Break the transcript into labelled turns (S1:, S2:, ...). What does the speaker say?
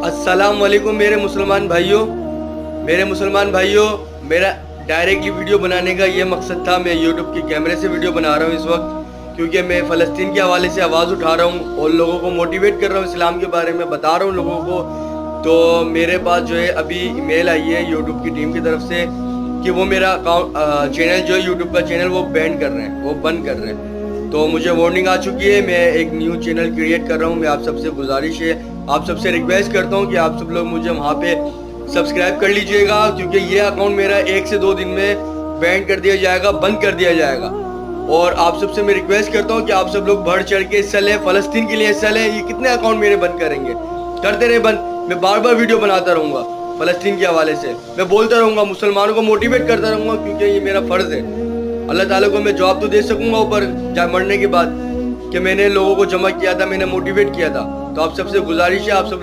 S1: السلام علیکم میرے مسلمان بھائیوں، میرا ڈائریکٹلی ویڈیو بنانے کا یہ مقصد تھا. میں یوٹیوب کے کیمرے سے ویڈیو بنا رہا ہوں اس وقت، کیونکہ میں فلسطین کے حوالے سے آواز اٹھا رہا ہوں اور لوگوں کو موٹیویٹ کر رہا ہوں، اسلام کے بارے میں بتا رہا ہوں لوگوں کو. تو میرے پاس جو ہے ابھی ای میل آئی ہے یوٹیوب کی ٹیم کی طرف سے کہ وہ میرا چینل جو ہے یوٹیوب کا چینل وہ بین کر رہے ہیں، وہ بند کر رہے ہیں. تو مجھے وارننگ آ چکی ہے. میں ایک نیو چینل کریٹ کر رہا ہوں. میں آپ سب سے گزارش ہے، آپ سب سے ریکویسٹ کرتا ہوں کہ آپ سب لوگ مجھے وہاں پہ سبسکرائب کر لیجئے گا، کیونکہ یہ اکاؤنٹ میرا 1 سے 2 دن میں بین کر دیا جائے گا، بند کر دیا جائے گا. اور آپ سب سے میں ریکویسٹ کرتا ہوں کہ آپ سب لوگ بڑھ چڑھ کے حصہ لیں، فلسطین کے لیے حصہ لیں. یہ کتنے اکاؤنٹ میرے بند کریں گے؟ کرتے رہے بند. میں بار بار ویڈیو بناتا رہوں گا فلسطین کے حوالے سے، میں بولتا رہوں گا، مسلمانوں کو موٹیویٹ کرتا رہوں گا، کیونکہ یہ میرا فرض ہے. اللہ تعالیٰ کو میں جواب تو دے سکوں گا اوپر مرنے کے بعد کہ میں نے لوگوں کو جمع کیا تھا، میں نے موٹیویٹ کیا تھا. تو آپ سب سے گزارش ہے، آپ سب لوگ